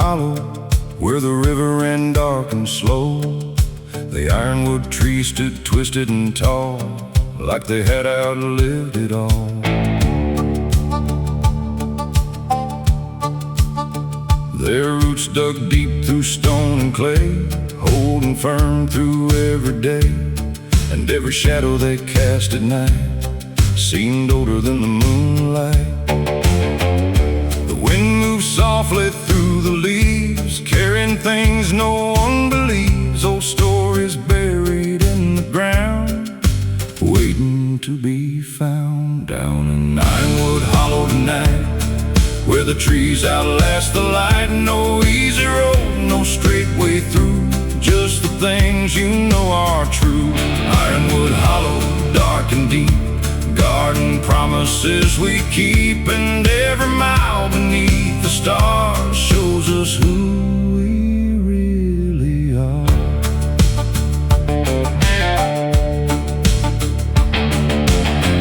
hollow, where the river ran dark and slow. The ironwood trees stood twisted and tall, like they had outlived it all. Their roots dug deep through stone and clay, holding firm through every day. And every shadow they cast at night seemed older than the moonlight. The wind moved softly through the leaves, carrying things no one believes. Old stories buried in the ground, waiting to be found. Down in Ironwood Hollow tonight, where the trees outlast the light. No easy road, no straight way through, just the things you know are true. Ironwood Hollow, dark and deep, garden promises we keep. And every mile beneath the stars shows us who we really are.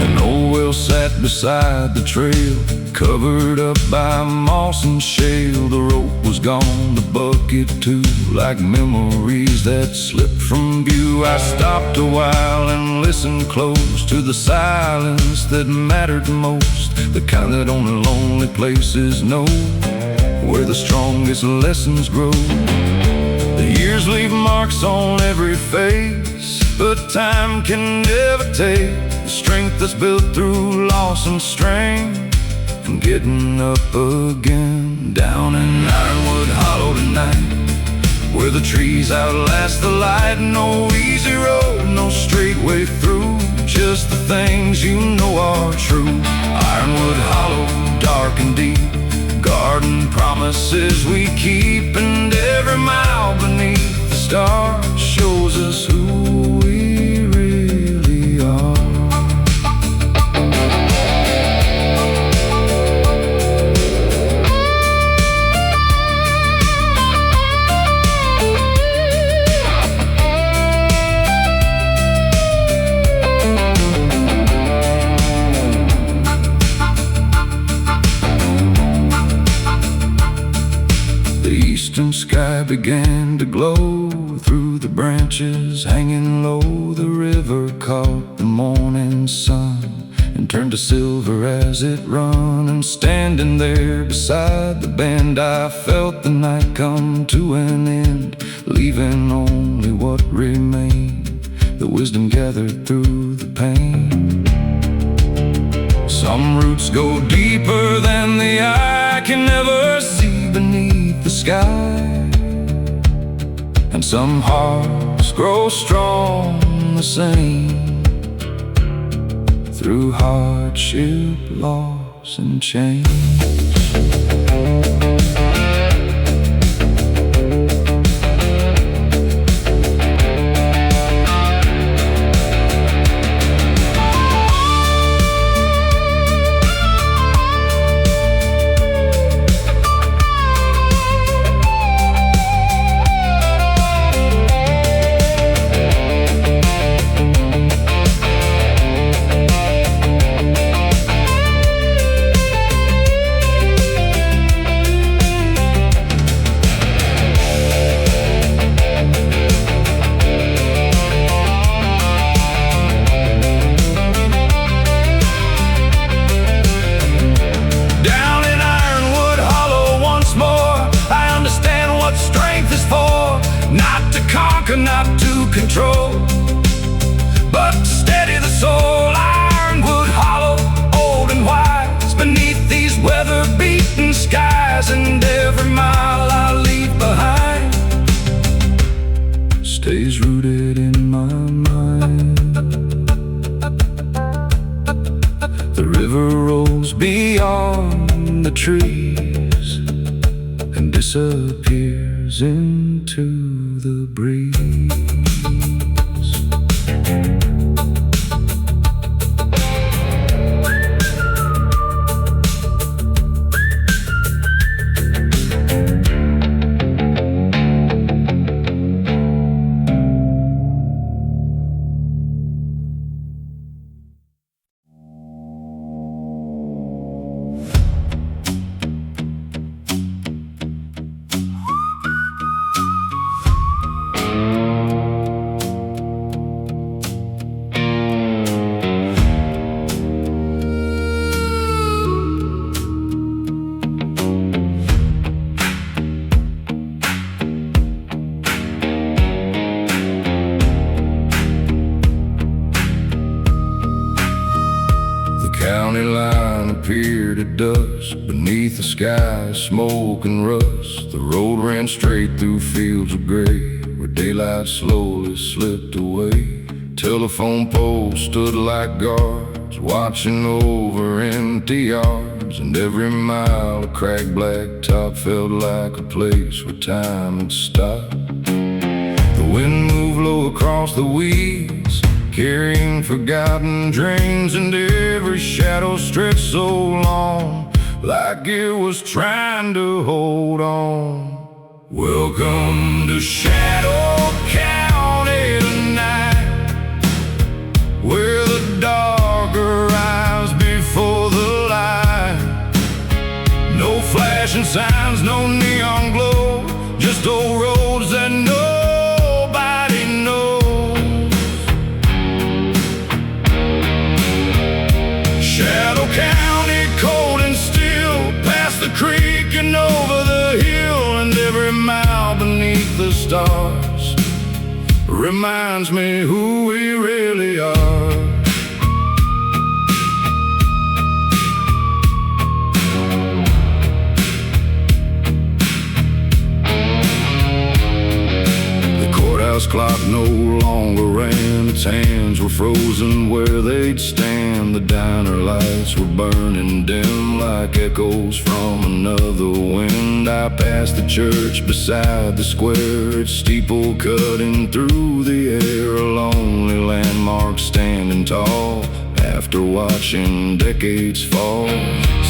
An old well sat beside the trail, covered up by moss and shale. The rope was gone, the bucket too, like memories that slipped from view. I stopped a while and listened close to the silence that mattered most, the kind that only lonely places know, where the strongest lessons grow. The years leave marks on every face, but time can never take the strength that's built through loss and strain, and getting up again. Down in Ironwood Hollow tonight, where the trees outlast the light. No easy road, no straight way through, just the things you know are true. Ironwood Hollow, dark and deep, garden promises we keep. And every mile beneath the stars shows us who we really are. The eastern sky began to glow through the branches hanging low. The river caught the morning sun and turned to silver as it run. And standing there beside the band, I felt the night come to an end, leaving only what remained, the wisdom gathered through the pain. Some roots go deeper than the eye can ever see beneath the sky, and some hearts grow strong the same through hardship, loss, and change. Not to control, but to steady the soul. Ironwood Hollow, old and wise, beneath these weather-beaten skies. And every mile I leave behind stays rooted in my mind. The river rolls beyond the trees and disappears into the breeze. county line appeared at dusk. Beneath the sky, smoke and rust. The road ran straight through fields of gray, where daylight slowly slipped away. Telephone poles stood like guards, watching over empty yards. And every mile of cracked blacktop felt like a place where time had stopped. The wind moved low across the weeds, carrying forgotten dreams, and every shadow stretched so long, like it was trying to hold on. Welcome to Shadow County tonight, where the dark arrives before the light. No flashing signs, no neon glow, just old roads that nobody knows. Shadow County, cold and still, past the creek and over the hill, and every mile beneath the stars reminds me who we really are. The clock no longer ran, its hands were frozen where they'd stand. The diner lights were burning dim like echoes from another wind. I passed the church beside the square, its steeple cutting through the air, a lonely landmark standing tall after watching decades fall.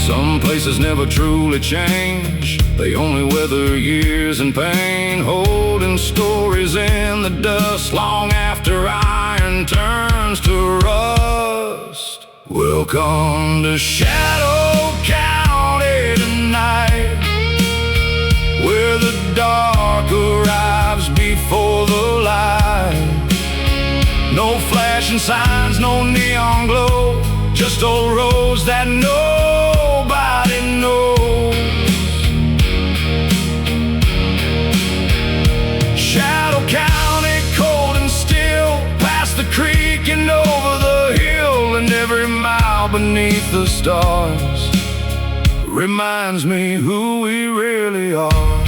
Some places never truly change, they only weather years and pain, holding stories in the dust long after iron turns to rust. Welcome to Shadow County tonight, where the dark arrives before the light. No flashing signs, no neon glow, just old roads that nobody knows. Shadow County, cold and still, past the creek and over the hill, and every mile beneath the stars reminds me who we really are.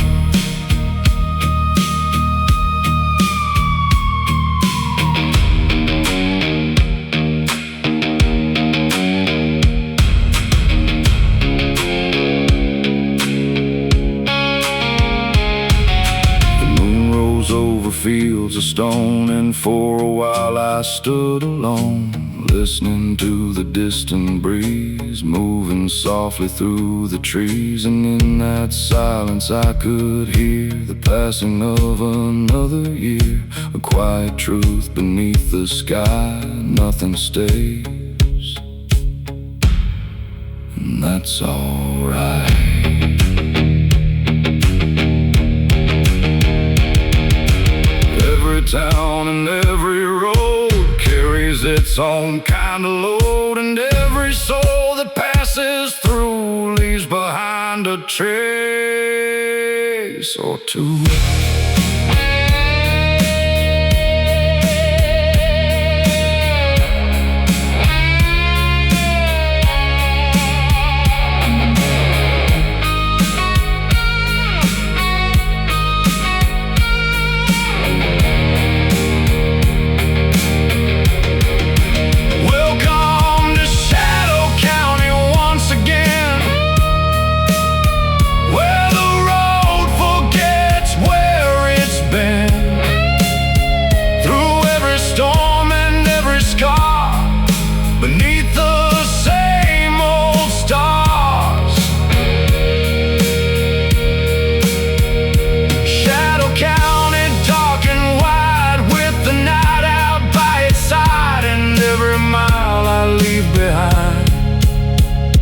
Over fields of stone, and for a while I stood alone, listening to the distant breeze moving softly through the trees. And in that silence I could hear the passing of another year, a quiet truth beneath the sky. Nothing stays, and that's alright. Every town and every road carries its own kind of load, and every soul that passes through leaves behind a trace or two.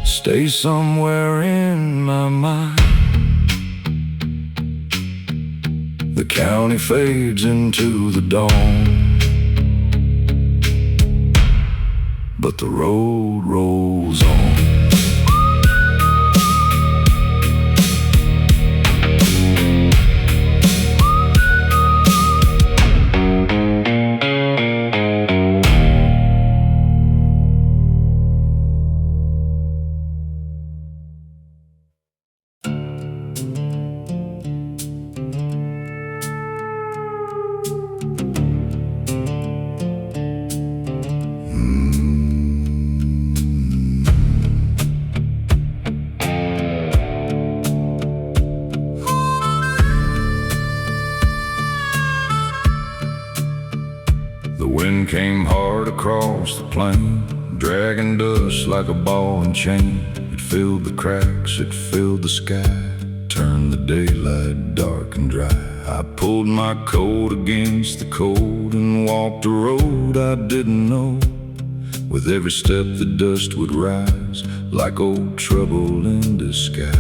Stay somewhere in my mind. The county fades into the dawn, but the road rolls on. wind came hard across the plain, dragging dust like a ball and chain. It filled the cracks, it filled the sky, turned the daylight dark and dry. I pulled my coat against the cold and walked a road I didn't know. With every step the dust would rise, like old trouble in disguise.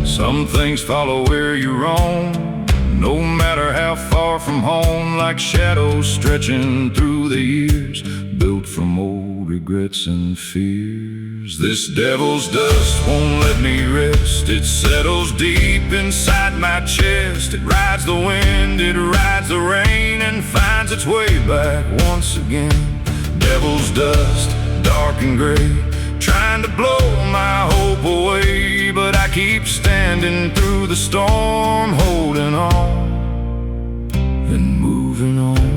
Some things follow where you roam, no matter how far from home, like shadows stretching through the years, built from old regrets and fears. This devil's dust won't let me rest. It settles deep inside my chest. It rides the wind, it rides the rain, and finds its way back once again. Devil's dust, dark and gray, trying to blow my hope away, but I keep standing through the storm, holding on and moving on.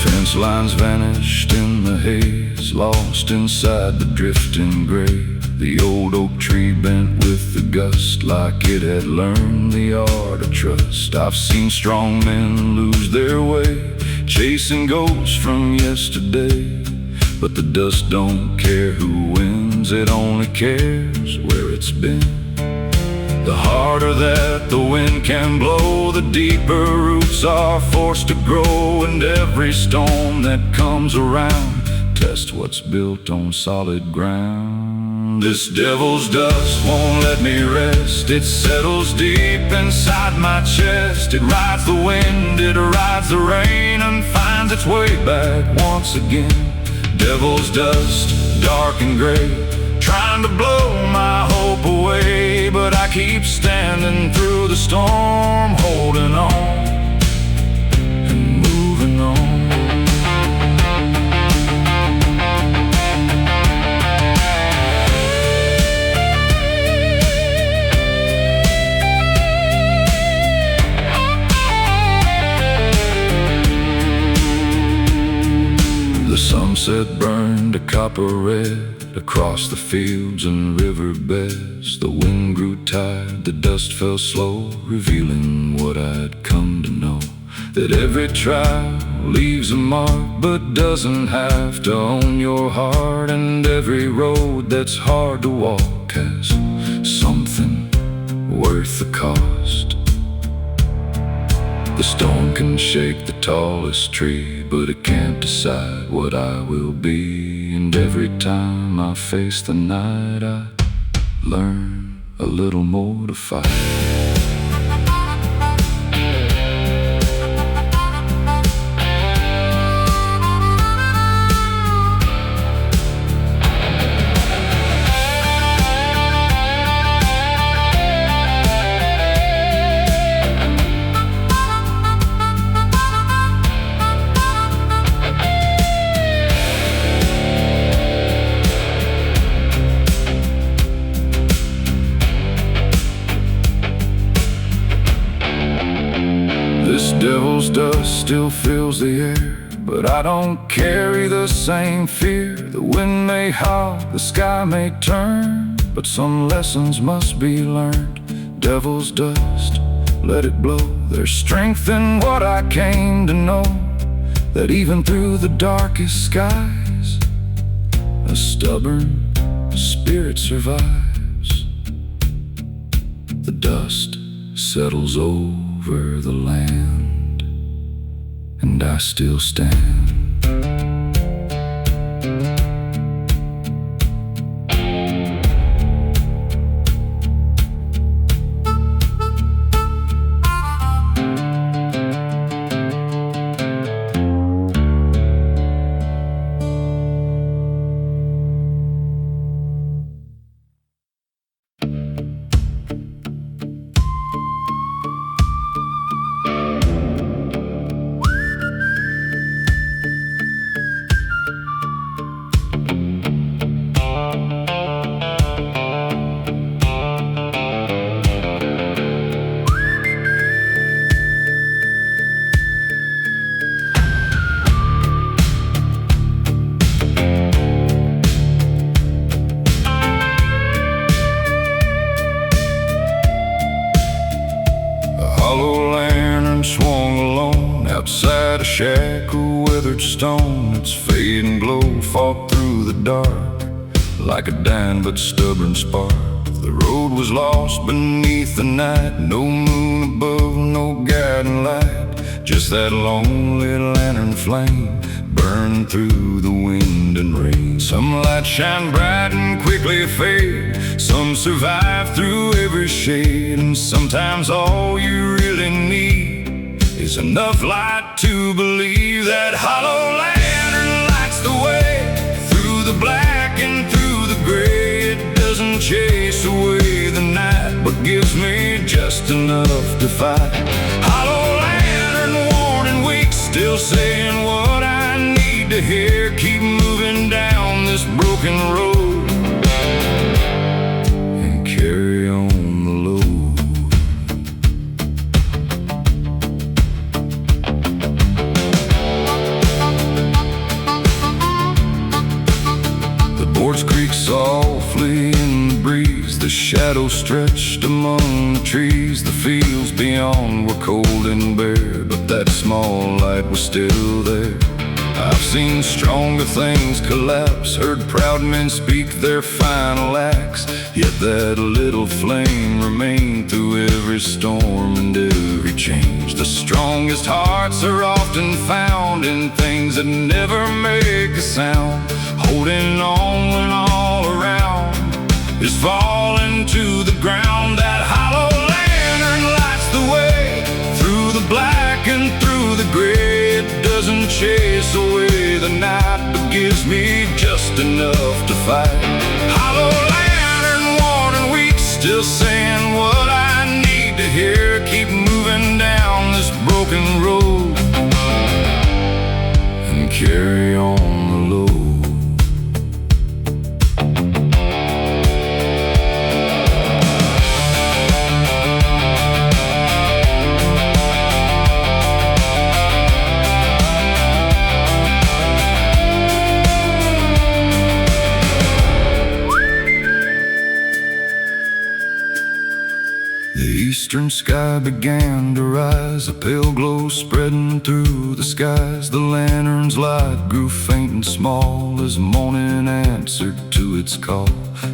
Fence lines vanished in the haze, lost inside the drifting gray. The old oak tree bent with the gust, like it had learned the art of trust. I've seen strong men lose their way, chasing ghosts from yesterday. But the dust don't care who wins, it only cares where it's been. The harder that the wind can blow, the deeper roots are forced to grow. And every storm that comes around tests what's built on solid ground. This devil's dust won't let me rest. It settles deep inside my chest. It rides the wind, it rides the rain, and finds its way back once again. Devil's dust, dark and gray, trying to blow my hope away, but I keep standing through the storm, holding on and moving on. The sunset burned a copper red across the fields and riverbeds. The wind grew tired, the dust fell slow, revealing what I'd come to know. That every trial leaves a mark, but doesn't have to own your heart. And every road that's hard to walk has something worth the cost. The storm can shake the tallest tree, but it can't decide what I will be. And every time I face the night, I learn a little more to fight. This devil's dust still fills the air, but I don't carry the same fear. The wind may howl, the sky may turn, but some lessons must be learned. Devil's dust, let it blow. There's strength in what I came to know, that even through the darkest skies, a stubborn spirit survives. The dust settles over the land, and I still stand. shack of weathered stone. Its fading glow fought through the dark like a dying but stubborn spark. The road was lost beneath the night, no moon above, no guiding light, just that lonely lantern flame burning through the wind and rain. Some lights shine bright and quickly fade, some survive through every shade, and sometimes all you really need is enough light to believe that hollow lantern lights the way through the black and through the gray. It doesn't chase away the night, but gives me just enough to fight. Hollow lantern, worn and weak, still saying what I need to hear. Keep moving down this broken road and carry on the load. The boards creak softly in the breeze, the shadows stretched among the trees. The fields beyond were cold and bare, but that small light was still there. I've seen stronger things collapse, heard proud men speak their final acts, yet that little flame remained through every storm and every change. The strongest hearts are often found in things that never make a sound, holding on when all around is falling to the ground. That hollow lantern lights the way through the black and through the gray. It doesn't chase away the night, but gives me just enough to fight. Hollow lantern, worn and weak, still saying what I need to hear. Keep moving down this broken road and carry on the load. The eastern sky began to rise, a pale glow spreading through the skies. The lantern's light grew faint and small as morning answered to its call.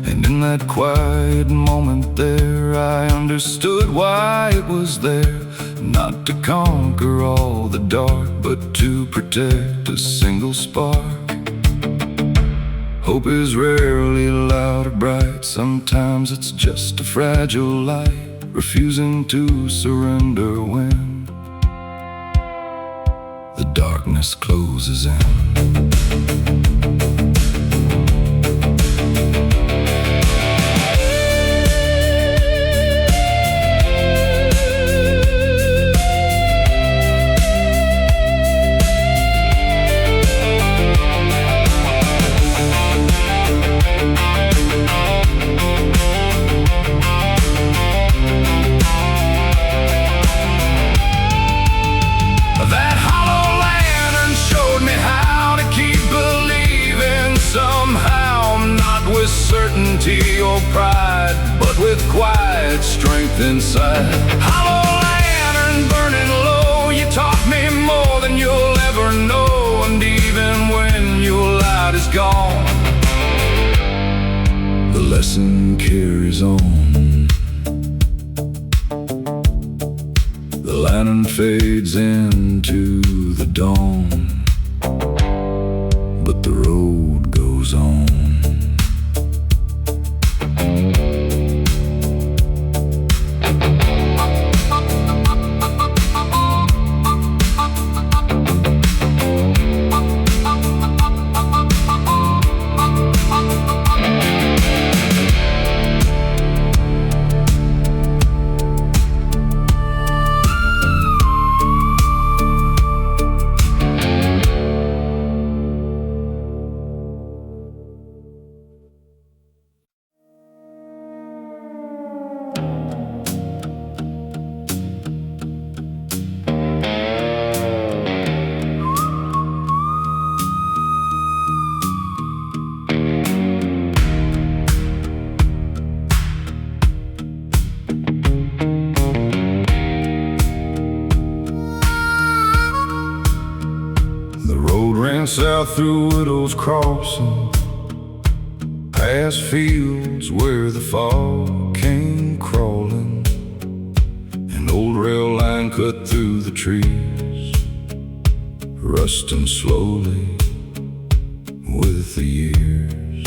And in that quiet moment there, I understood why it was there. Not to conquer all the dark, but to protect a single spark. Hope is rarely loud or bright, sometimes it's just a fragile light, refusing to surrender when the darkness closes in. Certainty or pride, but with quiet strength inside. Hollow lantern burning low, you taught me more than you'll ever know. And even when your light is gone, the lesson carries on. The lantern fades into the dawn, but the road goes on. road ran south through Widow's Crossing, past fields where the fog came crawling. An old rail line cut through the trees, rusting slowly with the years.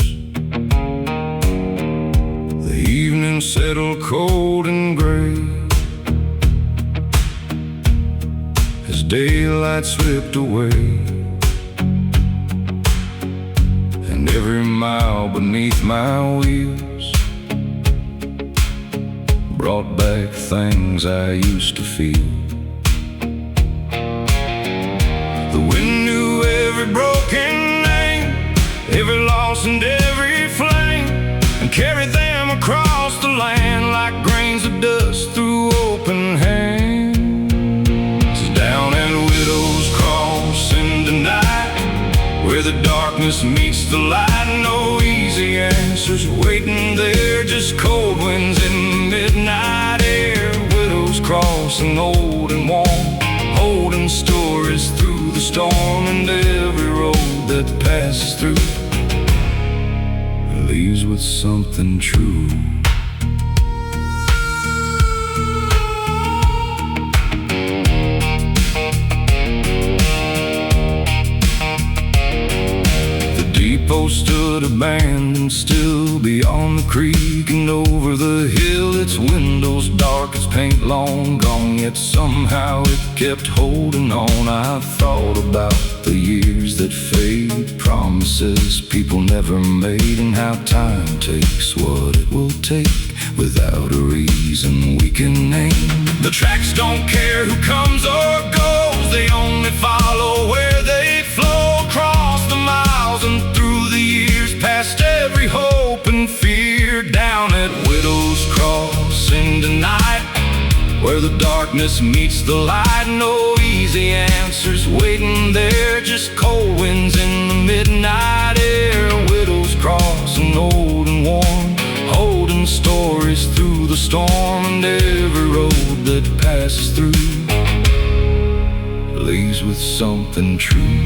The evening settled cold and gray as daylight slipped away, and every mile beneath my wheels brought back things I used to feel. The wind knew every broken name, every loss and every flame, and carried them across the land like grains of dust through open hands. Down at Widow's Crossing tonight, where the darkness meets the light, no easy answers waiting there, just cold winds in the midnight air. Widow's Crossing, old and warm, holding stories through the storm, and every road that passes through leaves with something true. Depot stood abandoned still beyond the creek and over the hill, its windows dark as paint long gone, yet somehow it kept holding on. I thought about the years that fade, promises people never made, and how time takes what it will take without a reason we can name. The tracks don't care who comes or goes, they only follow where they flow, across the miles and through the years, past every hope and fear. Down at Widow's Crossing tonight, where the darkness meets the light, no easy answers waiting there, just cold winds in the midnight air. Widow's Crossing, old and warm, holding stories through the storm, and every road that passes through leaves with something true.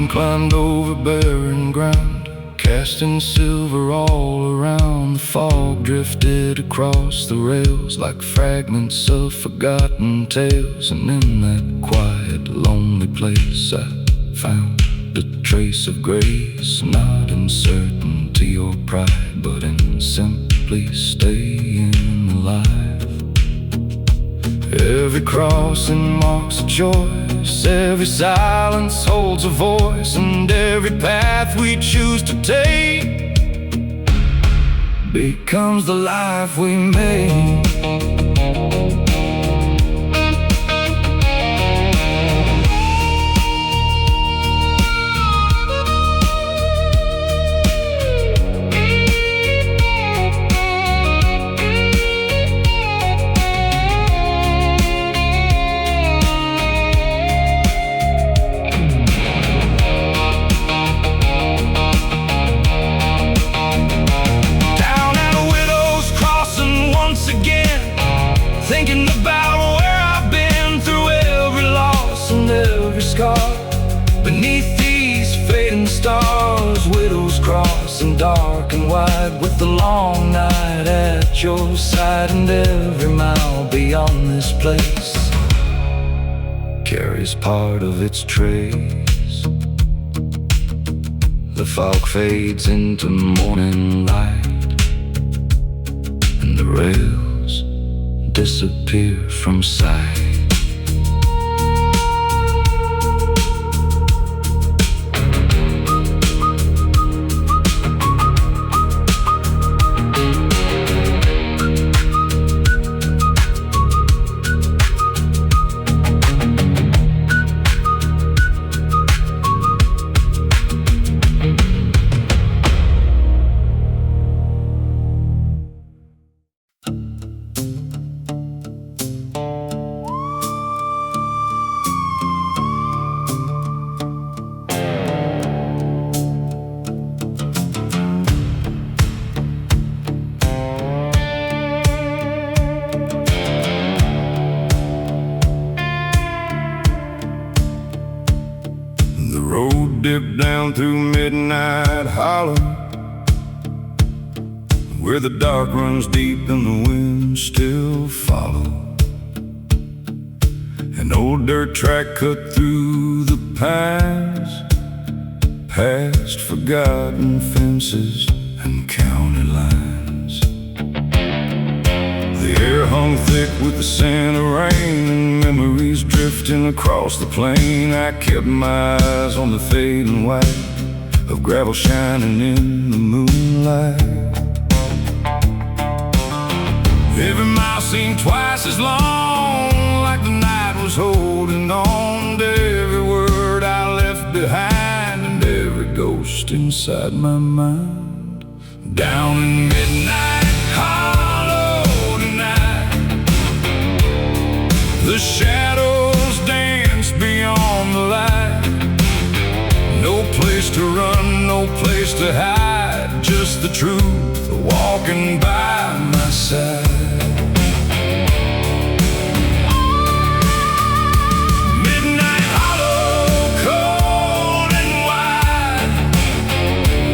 Climbed over barren ground, casting silver all around. The fog drifted across the rails like fragments of forgotten tales, and in that quiet, lonely place I found a trace of grace, not in certainty or pride, but in simply staying alive. Every crossing marks a choice, every silence holds a voice, and every path we choose to take becomes the life we make. Thinking about where I've been, through every loss and every scar, beneath these fading stars. Widow's Crossing, dark and wide, with the long night at your side, and every mile beyond this place carries part of its trace. The fog fades into morning light, and the rails disappear from sight. down through Midnight Hollow, where the dark runs deep and the winds still follow. An old dirt track cut through the pines, past forgotten fences and county lines. The air hung thick with the scent of rain, and memories drifting across the plain. I kept my eyes on the fading white of gravel shining in the moonlight. Every mile seemed twice as long, like the night was holding on to every word I left behind and every ghost inside my mind. Down in Midnight Hollow tonight, the shadows dance beyond the light. No place to run, no place to hide, just the truth walking by my side. Midnight Hollow, cold and wide,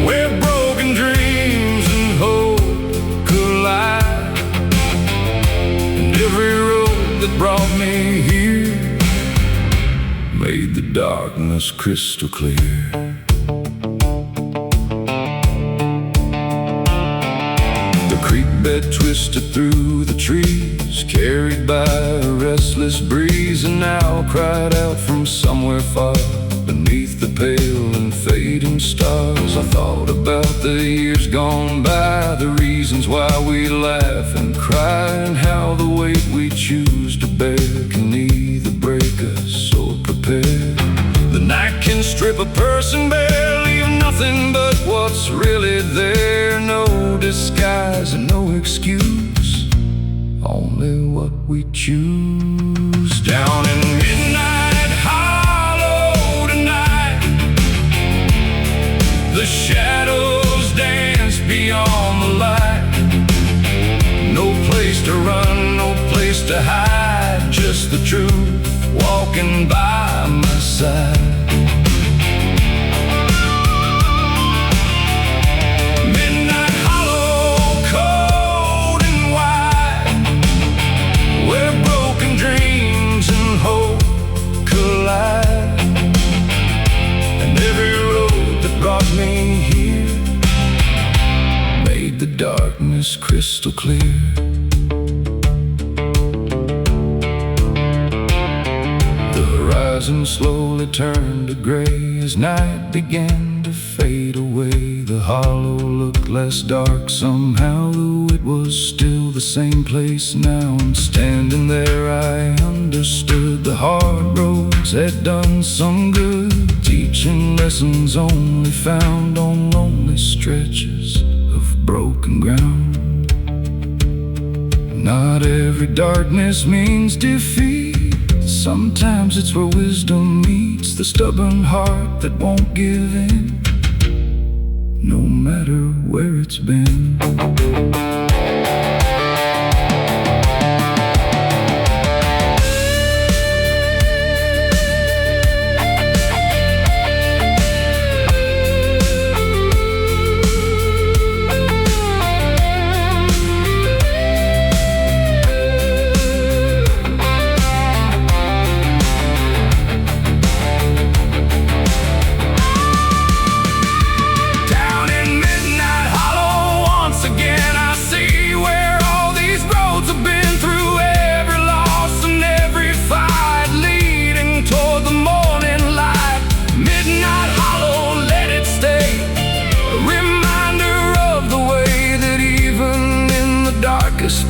where broken dreams and hope collide. And every road that brought me here made the darkness crystal clear. Bed twisted through the trees, carried by a restless breeze, and now cried out from somewhere far beneath the pale and fading stars. I thought about the years gone by, the reasons why we laugh and cry, and how the weight we choose to bear can either break us or prepare. The night can strip a person bare, leave nothing but what's really there. No disguise and no excuse, only what we choose. Down in Midnight Hollow tonight, the shadows dance beyond the light. No place to run, no place to hide, just the truth walking by my side. The darkness crystal clear. The horizon slowly turned to gray as night began to fade away. The hollow looked less dark somehow, though it was still the same place now. And standing there I understood the hard roads had done some good, teaching lessons only found on lonely stretches of broken ground. Not every darkness means defeat. Sometimes it's where wisdom meets the stubborn heart that won't give in, no matter where it's been.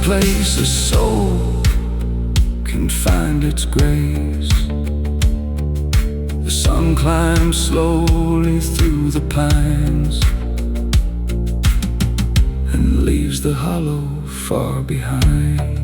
Place a soul can find its grace. The sun climbs slowly through the pines and leaves the hollow far behind.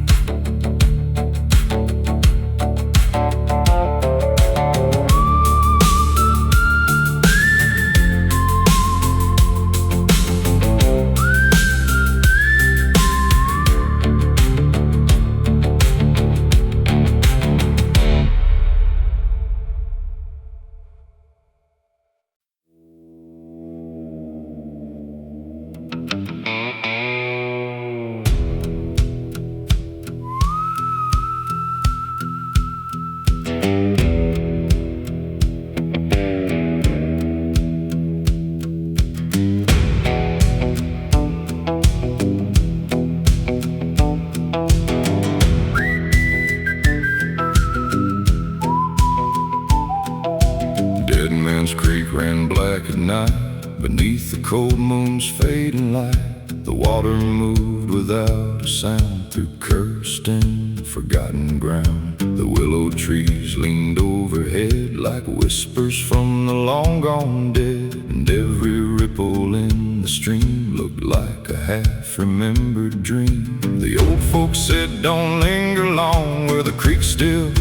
cold moon's fading light, the water moved without a sound through cursed and forgotten ground. The willow trees leaned overhead like whispers from the long gone dead, and every ripple in the stream looked like a half-remembered dream. The old folks said don't linger long where the creek still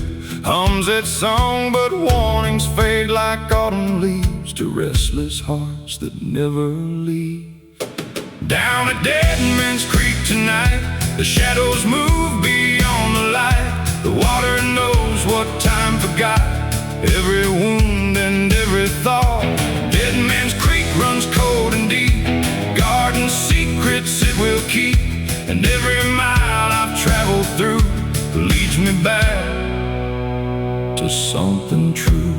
hums its song, but warnings fade like autumn leaves to restless hearts that never leave. Down at Dead Man's Creek tonight, the shadows move beyond the light. The water knows what time forgot, every wound and every thought. Dead Man's Creek runs cold and deep, garden secrets it will keep, and every mile I've traveled through leads me back to something true.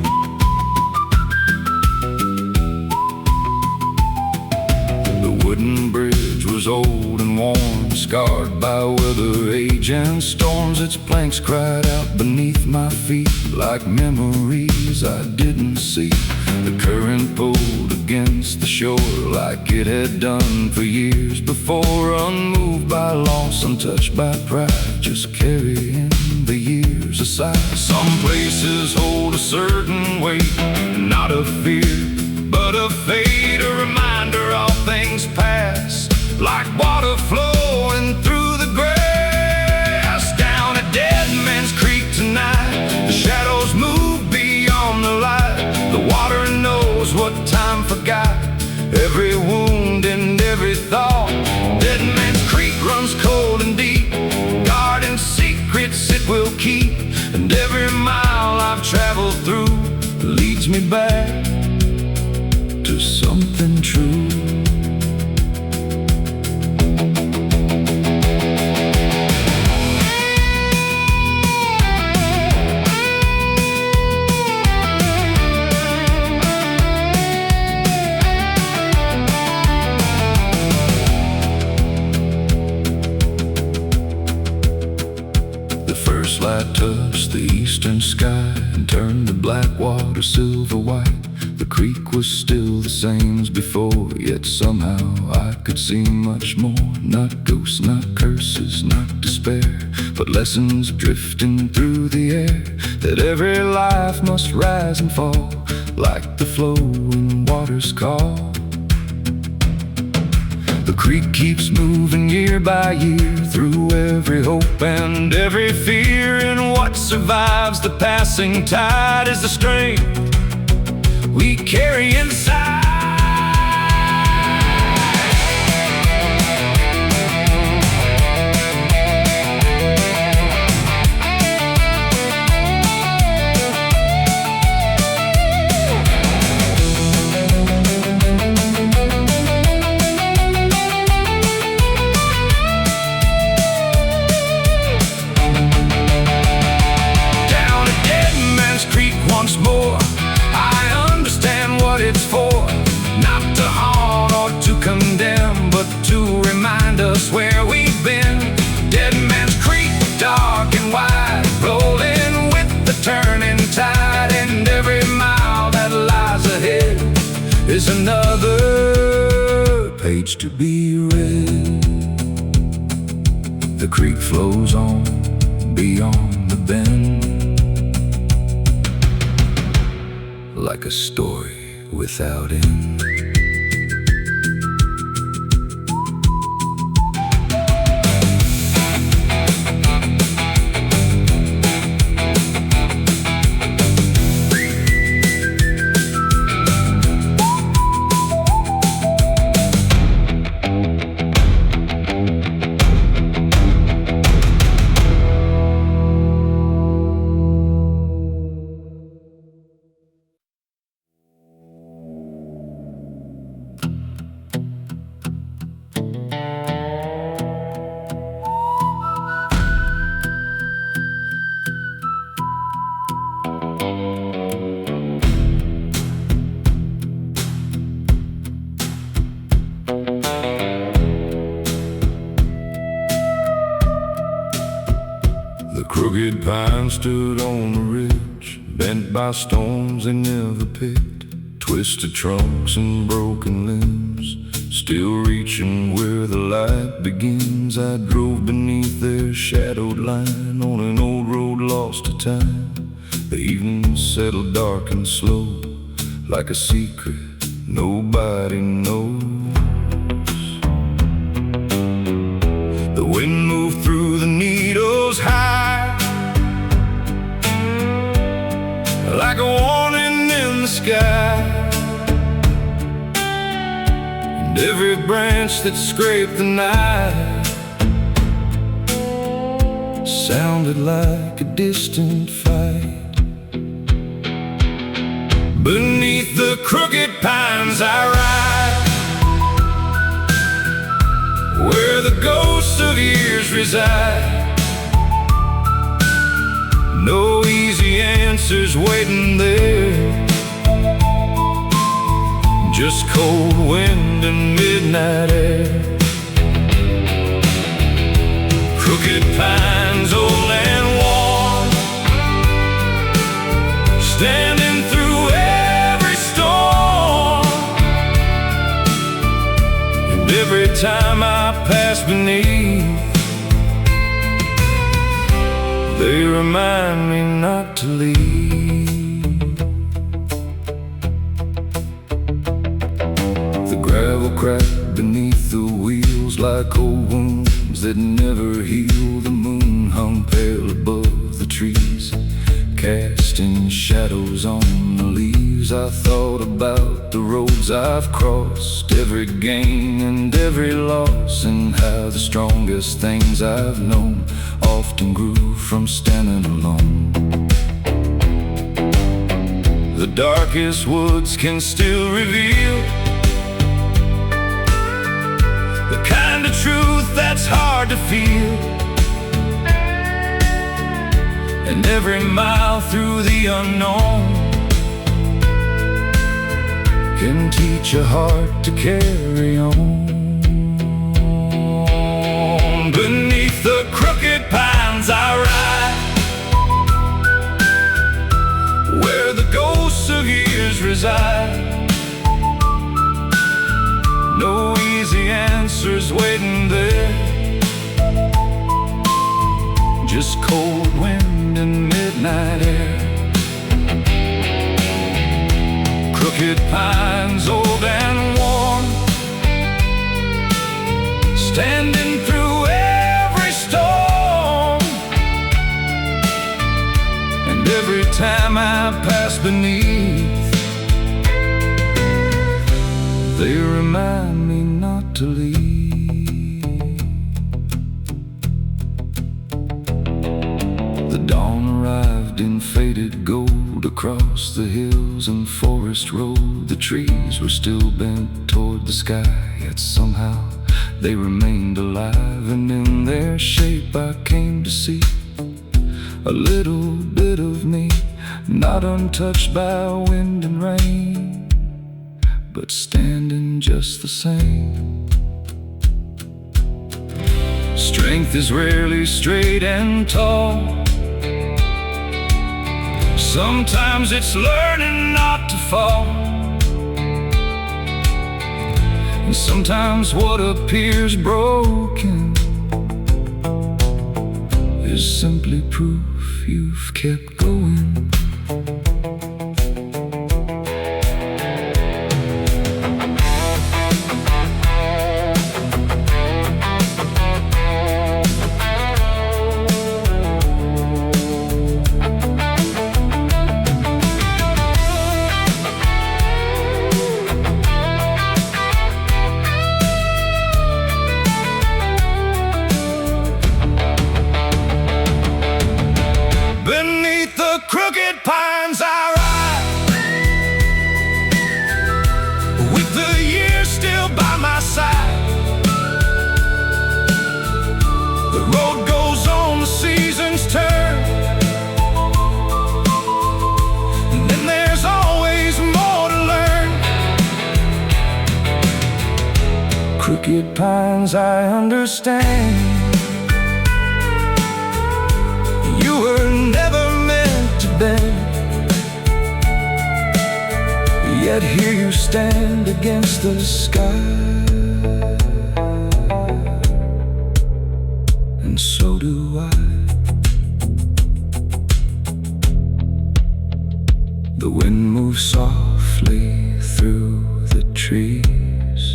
The wooden bridge was old and worn, scarred by weather, age, and storms. Its planks cried out beneath my feet like memories I didn't see. The current pulled against the shore like it had done for years before, unmoved by loss, untouched by pride, just carrying the years aside. Some places hold a certain weight, not of fear, but of fate, a reminder all things pass, like water flowing through the grass. Down at Dead Man's Creek tonight, the shadows move beyond the light. The water knows what time forgot, every wound and every thought. Dead Man's Creek runs cold and deep, guarding secrets it will keep, and every mile I've traveled through leads me back to something true. The light touched the eastern sky and turned the black water silver white. The creek was still the same as before, yet somehow I could see much more. Not ghosts, not curses, not despair, but lessons drifting through the air, that every life must rise and fall like the flowing waters call. The creek keeps moving year by year, through every hope and every fear, and what survives the passing tide is the strength we carry inside. Once more, I understand what it's for, not to haunt or to condemn, but to remind us where we've been. Dead Man's Creek, dark and wide, rolling with the turning tide, and every mile that lies ahead is another page to be read. The creek flows on beyond the bend, like a story without end. Crooked pine stood on the ridge, bent by storms they never picked. Twisted trunks and broken limbs, still reaching where the light begins. I drove beneath their shadowed line on an old road lost to time. The evening settled dark and slow, like a secret nobody knows. The wind moved through the needles high, like a warning in the sky. And every branch that scraped the night sounded like a distant fight. Beneath the crooked pines I ride, where the ghosts of years reside. No easy answers waiting there, just cold wind and midnight air. Crooked pines, old and worn, standing through every storm. And every time I pass beneath, they remind me not to leave. The gravel cracked beneath the wheels like old wounds that never heal. The moon hung pale above the trees, casting shadows on the leaves. I thought about the roads I've crossed, every gain and every loss, and how the strongest things I've known often grew from standing alone. The darkest woods can still reveal the kind of truth that's hard to feel. And every mile through the unknown can teach a heart to carry on. Beneath the crooked pines I ride, where the ghosts of years reside. No easy answers waiting there, just cold wind and midnight air. Crooked pines, old and worn, standing through every storm. And every time I pass beneath, they remind me not to leave. The dawn arrived in faded gold across the hills and forest road. The trees were still bent toward the sky, yet somehow they remained alive. And in their shape I came to see a little bit of me, not untouched by wind and rain, but standing just the same. Strength is rarely straight and tall, sometimes it's learning not to fall. And sometimes what appears broken is simply proof you've kept going. Crooked pines I ride, with the years still by my side. The road goes on, the seasons turn, and then there's always more to learn. Crooked pines, I understand, you were never meant to bend, Yet here you stand against the sky, and so do I. The wind moves softly through the trees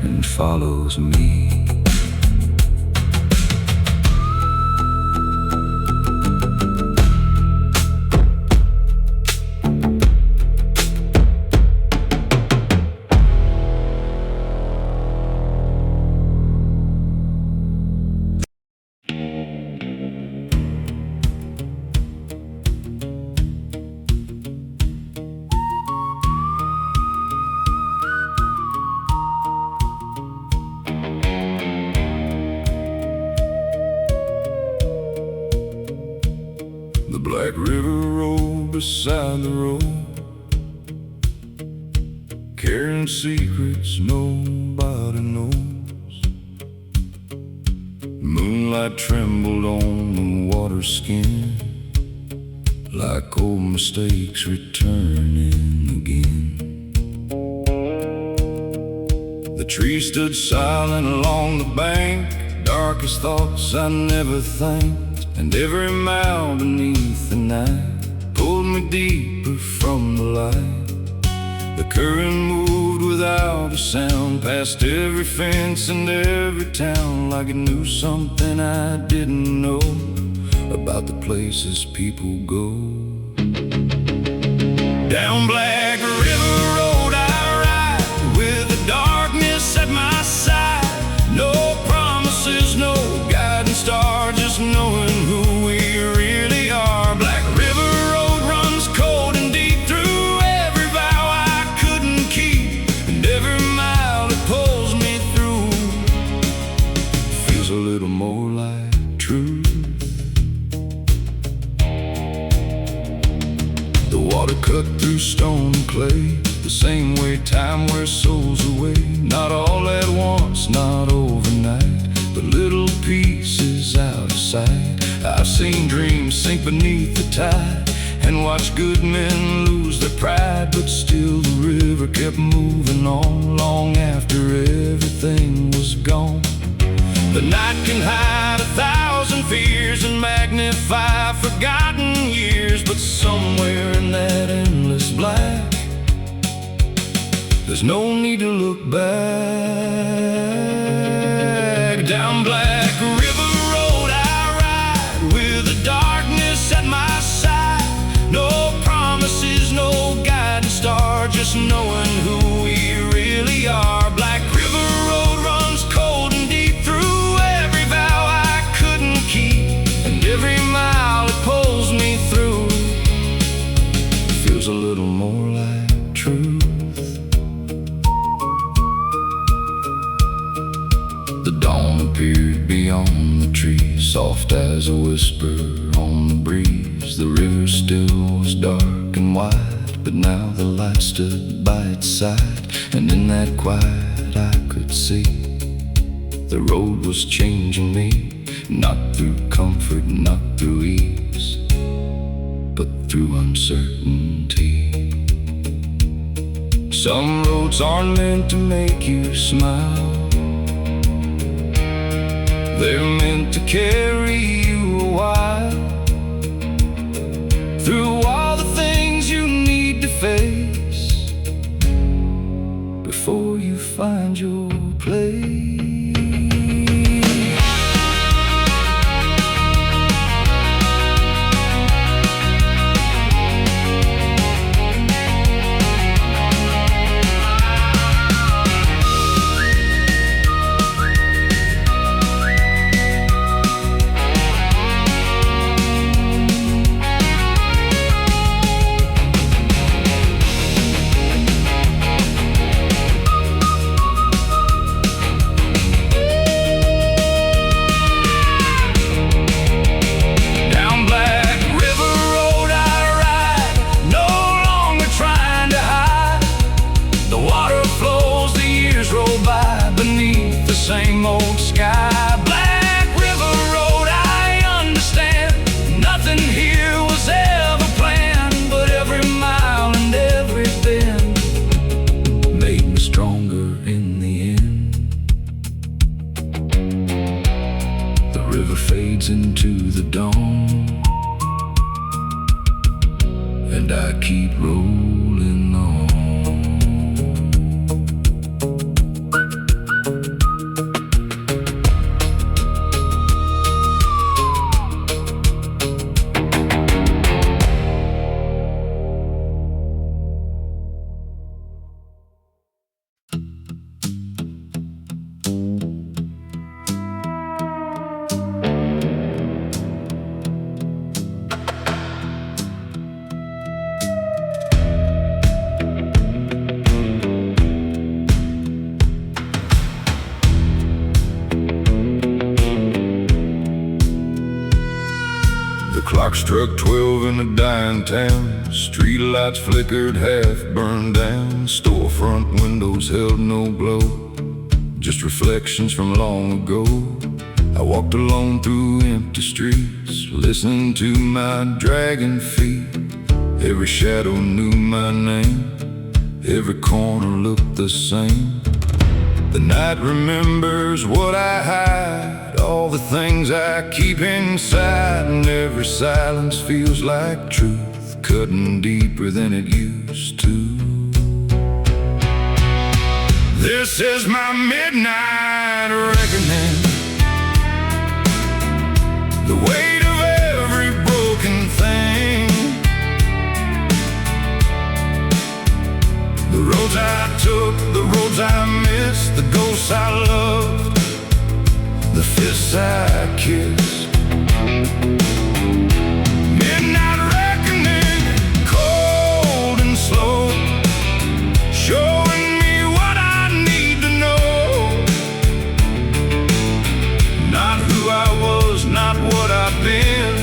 and follows me. The Black River road beside the road, carrying secrets nobody knows. Moonlight trembled on the water skin, like old mistakes returning again. The trees stood silent along the bank, darkest thoughts I never thanked. And every mile beneath the night pulled me deeper from the light. The current moved without a sound, past every fence and every town, like it knew something I didn't know about the places people go. Down Black River Road I ride, with the darkness at my side. No promises, no guiding star, just knowing who we really are. Black River Road runs cold and deep through every vow I couldn't keep, and every mile it pulls me through feels a little more like truth. The water cut through stone and clay, the same way time wears souls away. Not all at once, not overnight, but little pieces out of sight. I've seen dreams sink beneath the tide, and watched good men lose their pride, but still the river kept moving on, long after everything was gone. The night can hide 1,000 fears and magnify forgotten years, but somewhere in that endless black, there's no need to look back. Down Black River Road I ride, with the darkness at my side. No promises, no guiding star, just knowing who we really are. Black River Road runs cold and deep through every vow I couldn't keep, and every mile it pulls me through feels a little more like truth. The dawn appeared beyond the trees, soft as a whisper on the breeze. The river still was dark and wide, but now the light stood by its side, and in that quiet I could see the road was changing me, not through comfort, not through ease, but through uncertainty. Some roads aren't meant to make you smile, they're meant to carry you a while, through all the things you need to face before you find your place. Same old sky, Black River Road, I understand. Nothing here was ever planned, but every mile and every bend Clock struck 12 in a dying town. Streetlights flickered, half burned down. Storefront windows held no glow, just reflections from long ago. I walked alone through empty streets, listening to my dragging feet. Every shadow knew my name, every corner looked the same. The night remembers what I hide, all the things I keep inside, and every silence feels like truth, cutting deeper than it used to. This is my midnight reckoning, the weight of every broken thing. The roads I took, the roads I missed, the ghosts I loved, the fists I kissed. Midnight reckoning, cold and slow, showing me what I need to know. Not who I was, not what I've been,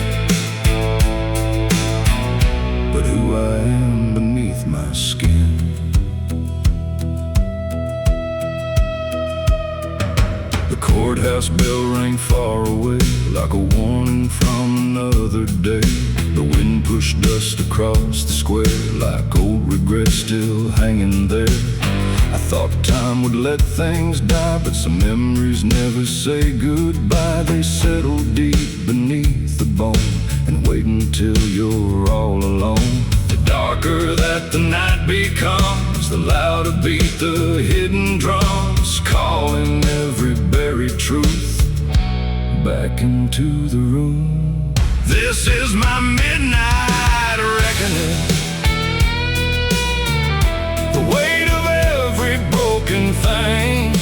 but who I am beneath my skin. The courthouse bell rang far away, like a warning from another day. The wind pushed dust across the square, like old regrets still hanging there. I thought time would let things die, but some memories never say goodbye. They settle deep beneath the bone and wait until you're all alone. The darker that the night becomes, the louder beat the hidden drums, calling every buried truth back into the room. This is my midnight reckoning, the weight of every broken thing.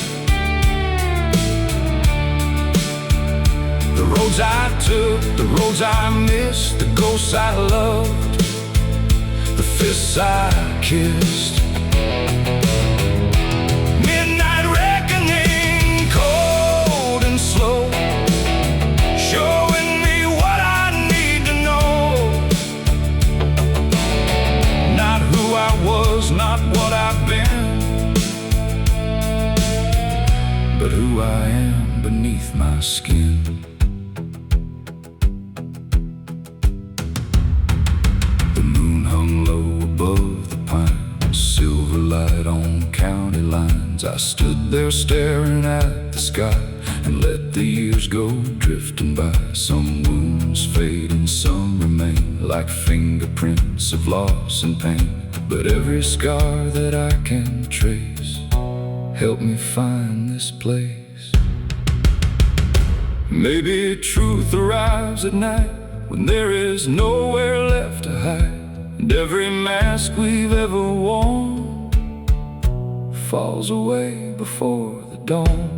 The roads I took, the roads I missed, the ghosts I loved, the fists I kissed. Midnight reckoning, cold and slow, showing me what I need to know. Not who I was, not what I've been, but who I am beneath my skin. The moon hung low above the pines, silver light on county lines. I stood there staring at the sky and let the years go drifting by. Some wounds fade and some remain, like fingerprints of loss and pain. But every scar that I can trace help me find this place. Maybe truth arrives at night when there is nowhere left to hide, and every mask we've ever worn falls away before the dawn.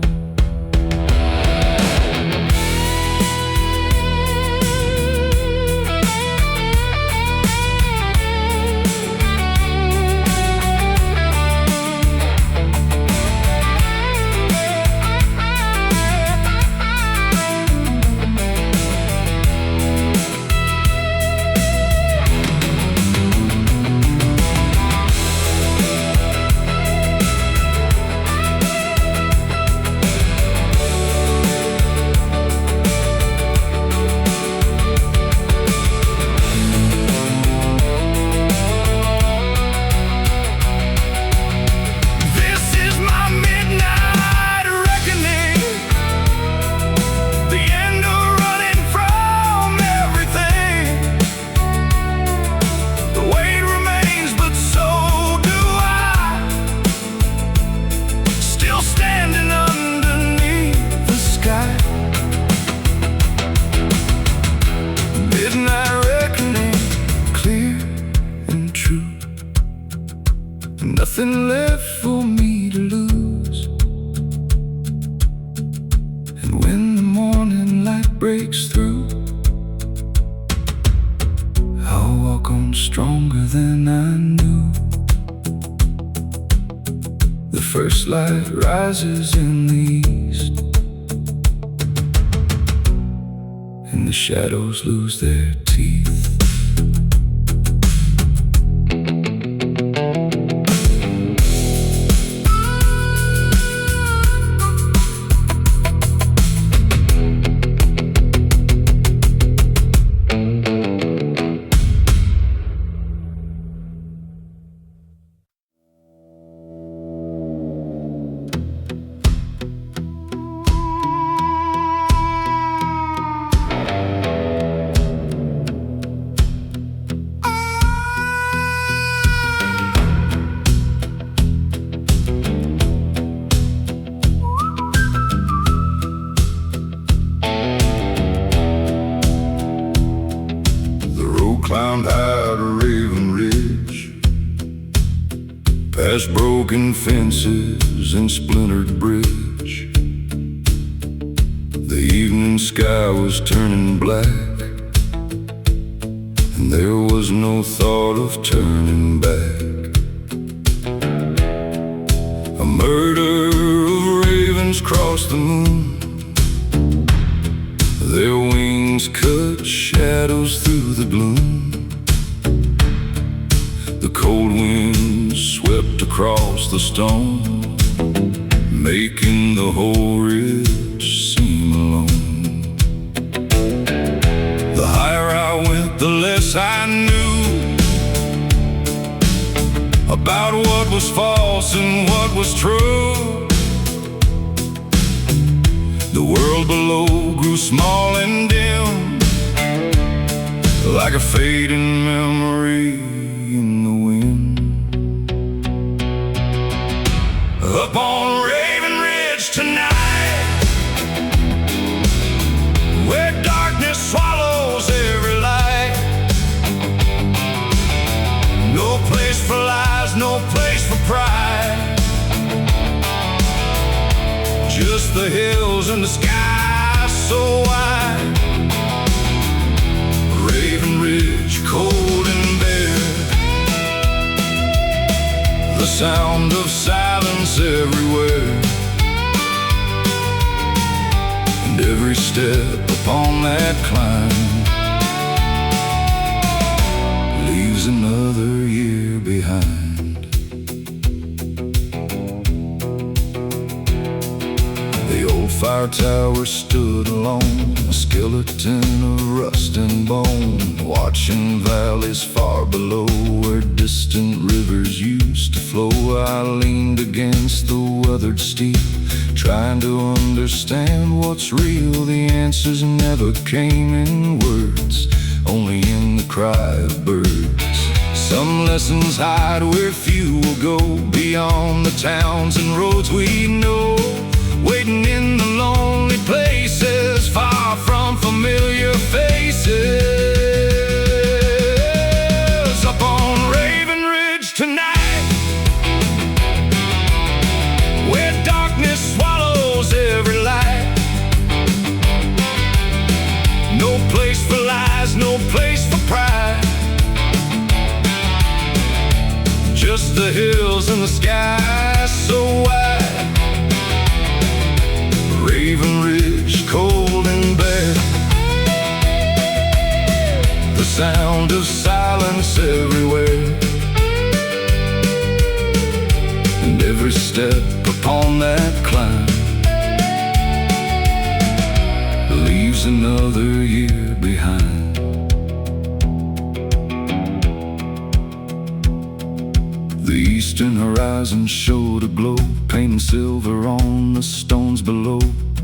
Nothing left for me to lose. And when the morning light breaks through, I'll walk on stronger than I knew. The first light rises in the east, and the the shadows lose their teeth. Climbed high to Raven Ridge, past broken fences and splintered bridge. The evening sky was turning black, and there was no thought of turning back. A murder of ravens crossed the moon, their wings cut shadows through the gloom. The cold wind swept across the stone, making the whole ridge seem alone. The higher I went, the less I knew about what was false and what was true. The world below grew small and dim, like a fading memory in the wind. Up on Raven Ridge tonight, where darkness swallows every light. No place for lies, no place for pride, just the hills and the sky so wide. Raven Ridge, cold and bare, the sound of silence everywhere, and every step upon that climb leaves another year behind. The old fire tower stood alone, a skeleton of rust and bone, watching valleys far below where distant rivers used to flow. I leaned against the weathered steep, trying to understand what's real. The answers never came in words, only in the cry of birds. Some lessons hide where few will go, beyond the towns and roads we know, waiting in the lonely places, far from familiar faces. Up on Raven Ridge tonight, where darkness swallows every light. No place for lies, no place for pride, just the hills and the sky so wide. Raven Ridge, cold and bare, the sound of silence everywhere, and every step upon that climb leaves another year behind. The eastern horizon showed a glow, painting silver on the stones below.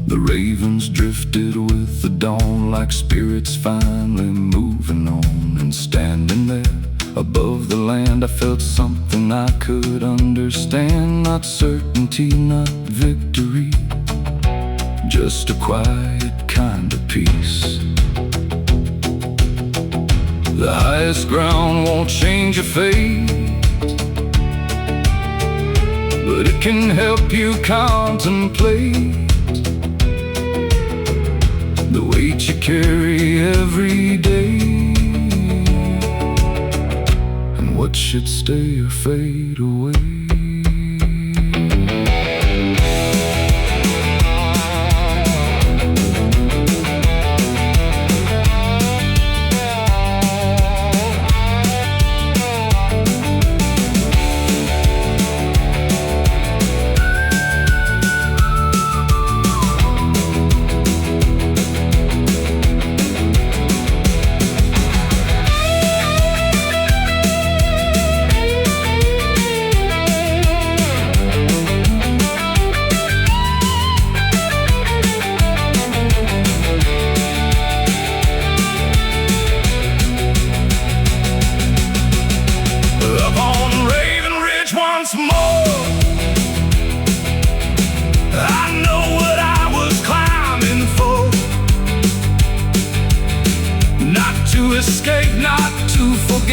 The ravens drifted with the dawn, like spirits finally moving on. And standing there above the land, I felt something I could understand. Not certainty, not victory, just a quiet kind of peace. The highest ground won't change your fate, but it can help you contemplate the weight you carry every day, and what should stay or fade away.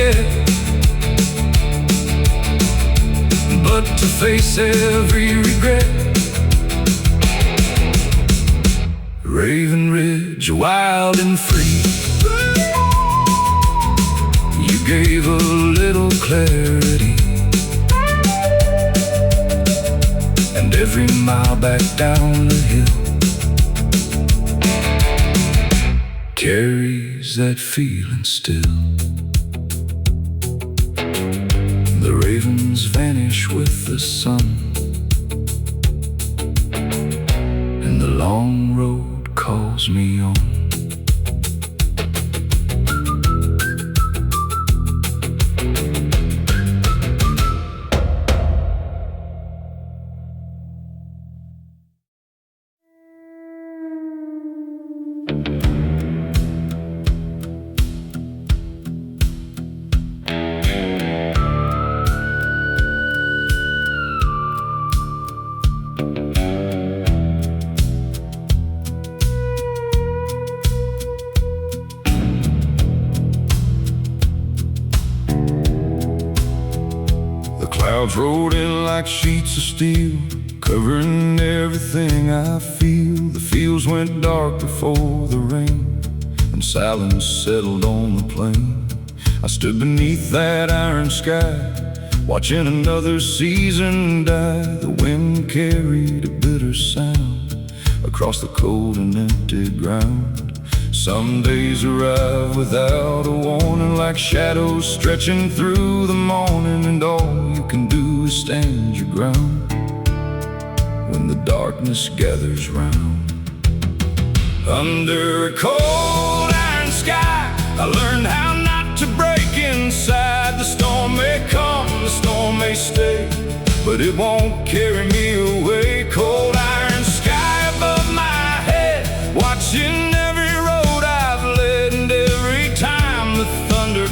forget, but to face every regret. Raven Ridge, wild and free, you gave a little clarity, and every mile back down the hill carries that feeling still. The ravens vanish with the sun, and the long road calls me on. Clouds rolled in like sheets of steel, covering everything I feel. The fields went dark before the rain, and silence settled on the plain. I stood beneath that iron sky, watching another season die. The wind carried a bitter sound across the cold and empty ground. Some days arrive without a warning, like shadows stretching through the morning, and all you can do is stand your ground when the darkness gathers round. Under a cold iron sky, I learned how not to break inside. The storm may come, the storm may stay, but it won't carry me away. Cold iron sky above my head, watching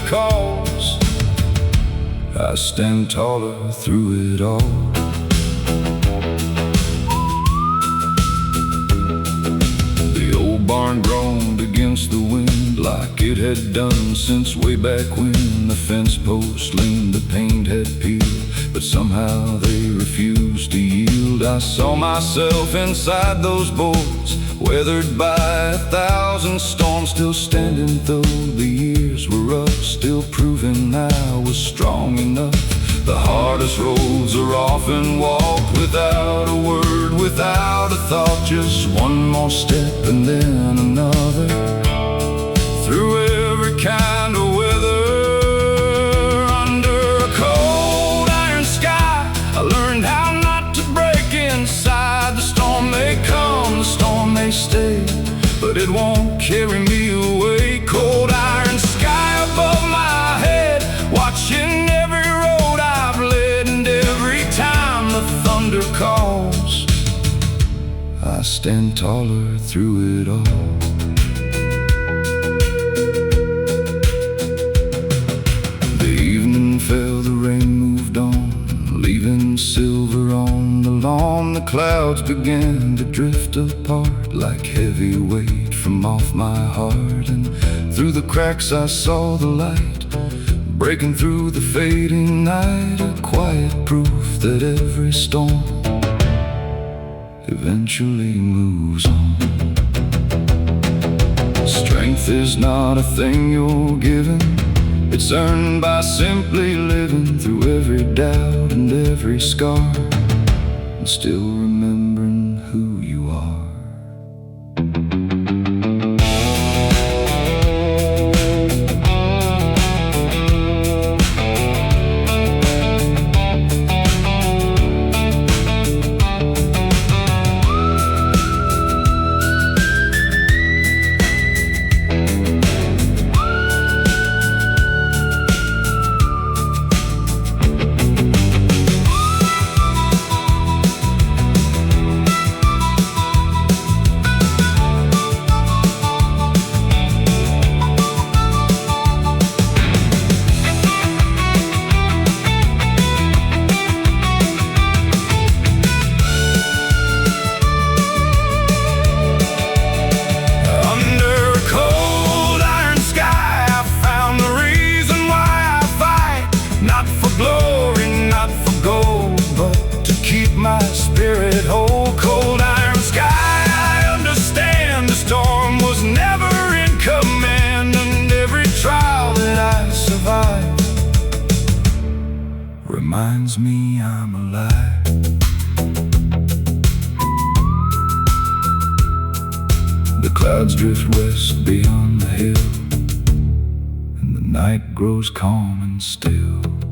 calls. I stand taller through it all. The old barn groaned against the wind like it had done since way back when. The fence posts leaned, the paint had peeled, but somehow they refused to yield. I saw myself inside those boards, weathered by 1,000 storms, still standing though the years were rough, still proving I was strong enough. The hardest roads are often walked without a word, without a thought, just one more step and then another, through every kind of weather. Under a cold iron sky, I learned how not to break inside. The storm may come, the storm may stay, but it won't carry me away. Cold iron sky above my head, watching every road I've led, and every time the thunder calls, I stand taller through it all. The evening fell, the rain moved on, leaving silver on the lawn. The clouds began to drift apart like heavy weight from off my heart, and through the cracks I saw the light breaking through the fading night, a quiet proof that every storm eventually moves on. Strength is not a thing you're given, it's earned by simply living through every doubt and every scar, and still remembering who you are. clouds drift west beyond the hill, and the night grows calm and still.